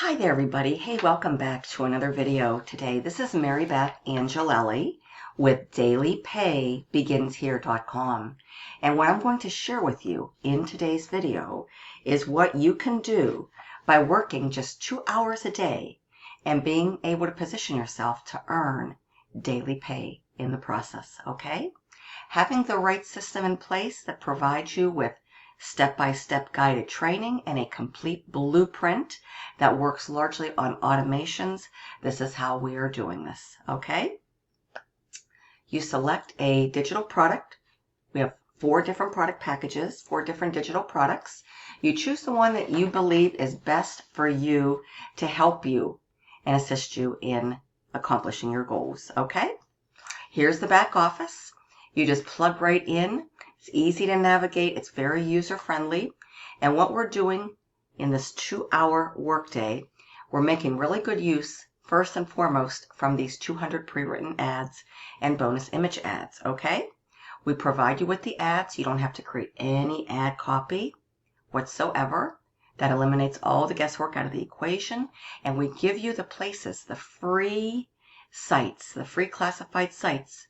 Hi there, everybody. Hey, welcome back to another video today. This is Marybeth Angelelli with dailypaybeginshere.com. And what I'm going to share with you in today's video is what you can do by working just 2 hours a day and being able to position yourself to earn daily pay in the process, okay? Having the right system in place that provides you with step-by-step guided training and a complete blueprint that works largely on automations. This is how we are doing this, okay? You select a digital product. We have 4 different product packages, 4 different digital products. You choose the one that you believe is best for you to help you and assist you in accomplishing your goals, okay? Here's the back office. You just plug right in. It's easy to navigate. It's very user-friendly. And what we're doing in this 2-hour workday, we're making really good use, first and foremost, from these 200 pre-written ads and bonus image ads, okay? We provide you with the ads. You don't have to create any ad copy whatsoever. That eliminates all the guesswork out of the equation. And we give you the places, the free sites, the free classified sites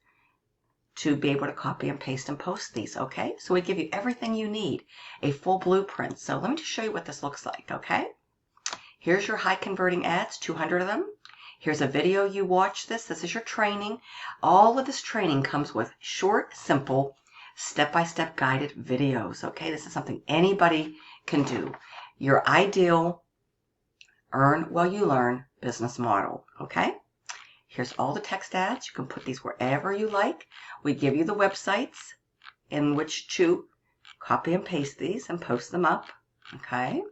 to be able to copy and paste and post these, okay? So we give you everything you need, a full blueprint. So let me just show you what this looks like, okay? Here's your high converting ads, 200 of them. Here's a video you watch this. This is your training. All of this training comes with short, simple, step-by-step guided videos, okay? This is something anybody can do. Your ideal earn while you learn business model, okay? Here's all the text ads. You can put these wherever you like. We give you the websites in which to copy and paste these and post them up, okay?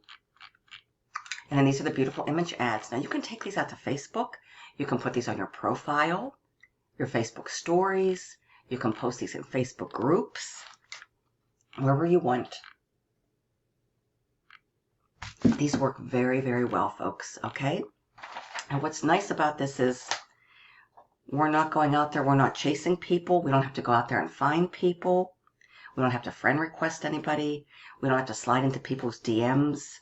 And then these are the beautiful image ads. Now you can take these out to Facebook. You can put these on your profile, your Facebook stories. You can post these in Facebook groups, wherever you want. These work very, very well, folks, okay? And what's nice about this is we're not going out there, we're not chasing people. We don't have to go out there and find people. We don't have to friend request anybody. We don't have to slide into people's DMs.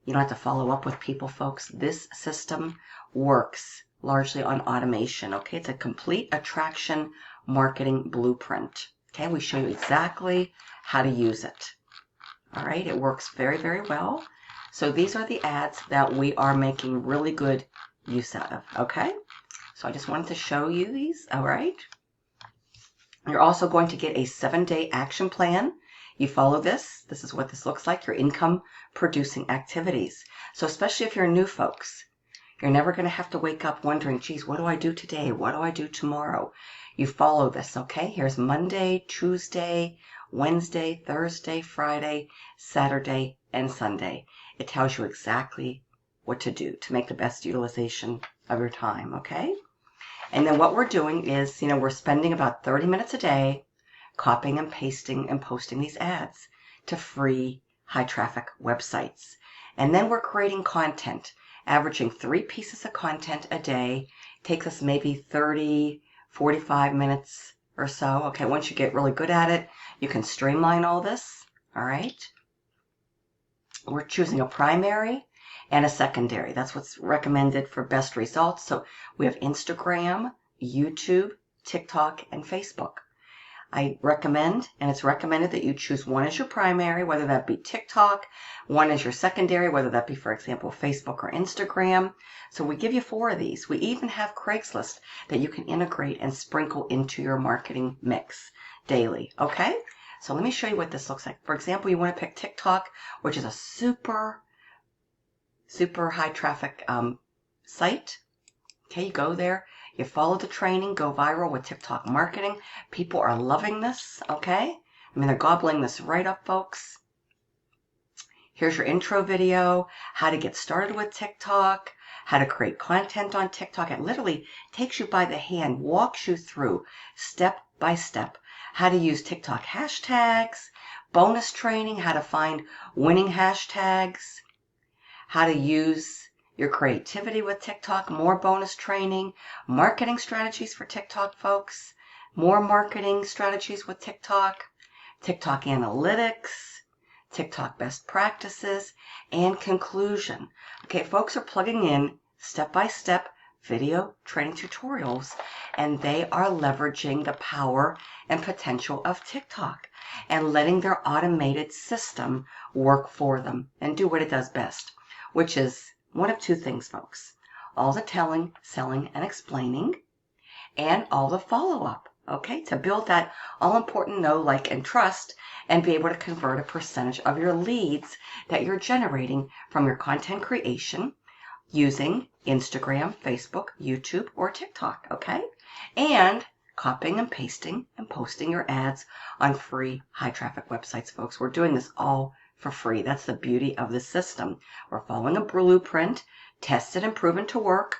You don't have to follow up with people, folks. This system works largely on automation, okay? It's a complete attraction marketing blueprint, okay? We show you exactly how to use it, all right? It works very, very well. So these are the ads that we are making really good use out of, okay? So I just wanted to show you these, all right? You're also going to get a 7-day action plan. You follow this. This is what this looks like, your income producing activities. So especially if you're new folks, you're never going to have to wake up wondering, geez, what do I do today? What do I do tomorrow? You follow this, okay? Here's Monday, Tuesday, Wednesday, Thursday, Friday, Saturday, and Sunday. It tells you exactly what to do to make the best utilization of your time, okay? And then what we're doing is, we're spending about 30 minutes a day copying and pasting and posting these ads to free high traffic websites. And then we're creating content, averaging 3 pieces of content a day. Takes us maybe 30, 45 minutes or so. Okay, once you get really good at it, you can streamline all this, all right? We're choosing a primary and a secondary. That's what's recommended for best results. So we have Instagram, YouTube, TikTok, and Facebook. I recommend, and it's recommended that you choose one as your primary, whether that be TikTok, one as your secondary, whether that be, for example, Facebook or Instagram. So we give you 4 of these. We even have Craigslist that you can integrate and sprinkle into your marketing mix daily, okay? So let me show you what this looks like. For example, you want to pick TikTok, which is a super high traffic site. Okay, you go there, you follow the training, go viral with TikTok marketing. People are loving this, okay? I mean, they're gobbling this right up, folks. Here's your intro video, how to get started with TikTok, how to create content on TikTok. It literally takes you by the hand, walks you through step by step how to use TikTok hashtags, bonus training, how to find winning hashtags, how to use your creativity with TikTok, more bonus training, marketing strategies for TikTok, folks, more marketing strategies with TikTok, TikTok analytics, TikTok best practices, and conclusion. Okay, folks are plugging in step-by-step video training tutorials, and they are leveraging the power and potential of TikTok and letting their automated system work for them and do what it does best, which is one of two things, folks. All the telling, selling, and explaining, and all the follow-up, okay, to build that all-important know, like, and trust, and be able to convert a percentage of your leads that you're generating from your content creation using Instagram, Facebook, YouTube, or TikTok, okay? And copying and pasting and posting your ads on free high-traffic websites, folks. We're doing this all for free. That's the beauty of the system. We're following a blueprint, tested and proven to work.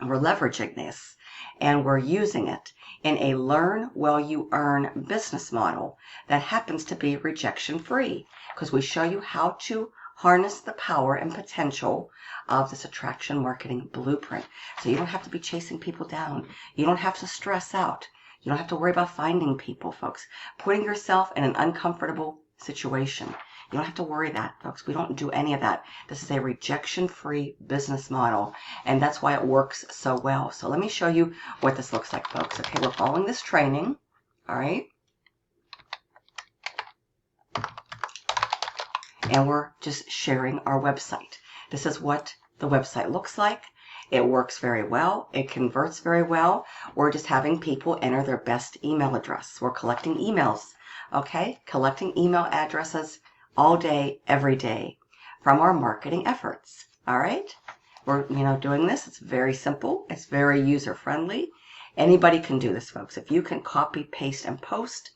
We're leveraging this, and we're using it in a learn while you earn business model that happens to be rejection free, because we show you how to harness the power and potential of this attraction marketing blueprint. So you don't have to be chasing people down. You don't have to stress out. You don't have to worry about finding people, folks. Putting yourself in an uncomfortable situation. You don't have to worry that, folks. We don't do any of that. This is a rejection-free business model, and that's why it works so well. So let me show you what this looks like, folks. Okay, we're following this training, all right? And we're just sharing our website. This is what the website looks like. It works very well. It converts very well. We're just having people enter their best email address. We're collecting emails, okay? Collecting email addresses all day, every day from our marketing efforts, all right? We're, doing this. It's very simple. It's very user-friendly. Anybody can do this, folks. If you can copy, paste, and post,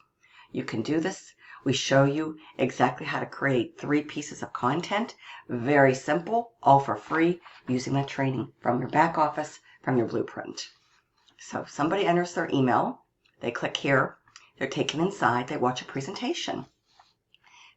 you can do this. We show you exactly how to create 3 pieces of content. Very simple, all for free, using that training from your back office, from your blueprint. So if somebody enters their email, they click here, they're taken inside, they watch a presentation.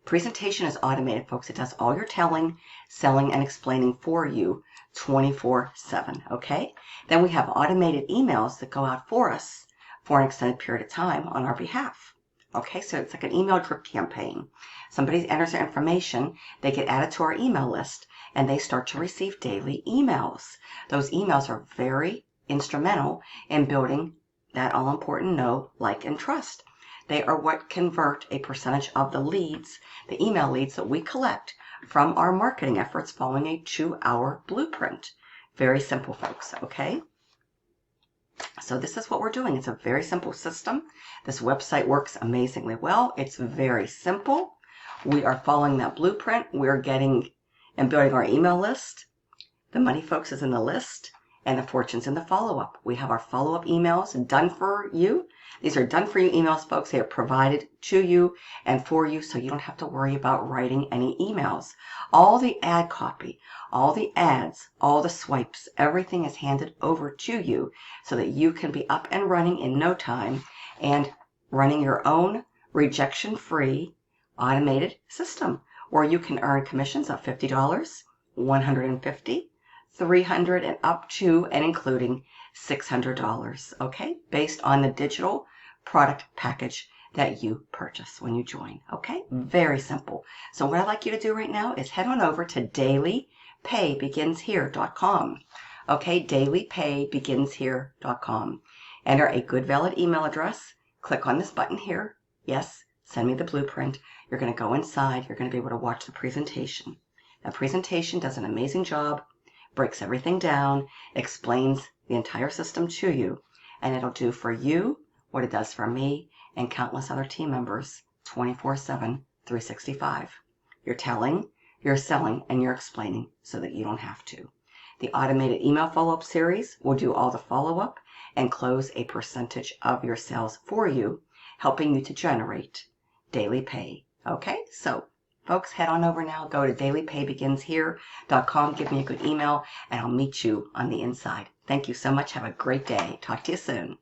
Presentation is automated, folks. It does all your telling, selling, and explaining for you 24/7, okay? Then we have automated emails that go out for us for an extended period of time on our behalf. Okay, so it's like an email drip campaign. Somebody enters their information, they get added to our email list, and they start to receive daily emails. Those emails are very instrumental in building that all-important know, like, and trust. They are what convert a percentage of the leads, the email leads that we collect from our marketing efforts following a 2-hour blueprint. Very simple, folks, okay? So this is what we're doing. It's a very simple system. This website works amazingly well. It's very simple. We are following that blueprint. We're getting and building our email list. The money, folks, is in the list, and the fortune's in the follow-up. We have our follow-up emails done for you. These are done for you emails, folks. They are provided to you and for you, so you don't have to worry about writing any emails. All the ad copy, all the ads, all the swipes, everything is handed over to you so that you can be up and running in no time and running your own rejection-free automated system, where you can earn commissions of $50, $150, $300, and up to and including $600, okay, based on the digital product package that you purchase when you join, okay? Very simple. So what I'd like you to do right now is head on over to dailypaybeginshere.com, okay? Dailypaybeginshere.com. Enter a good valid email address. Click on this button here. Yes, send me the blueprint. You're going to go inside. You're going to be able to watch the presentation. The presentation does an amazing job, breaks everything down, explains the entire system to you, and it'll do for you what it does for me and countless other team members 24/7, 365. You're telling, you're selling, and you're explaining so that you don't have to. The automated email follow-up series will do all the follow-up and close a percentage of your sales for you, helping you to generate daily pay. Okay, so folks, head on over now. Go to dailypaybeginshere.com. Give me a good email, and I'll meet you on the inside. Thank you so much. Have a great day. Talk to you soon.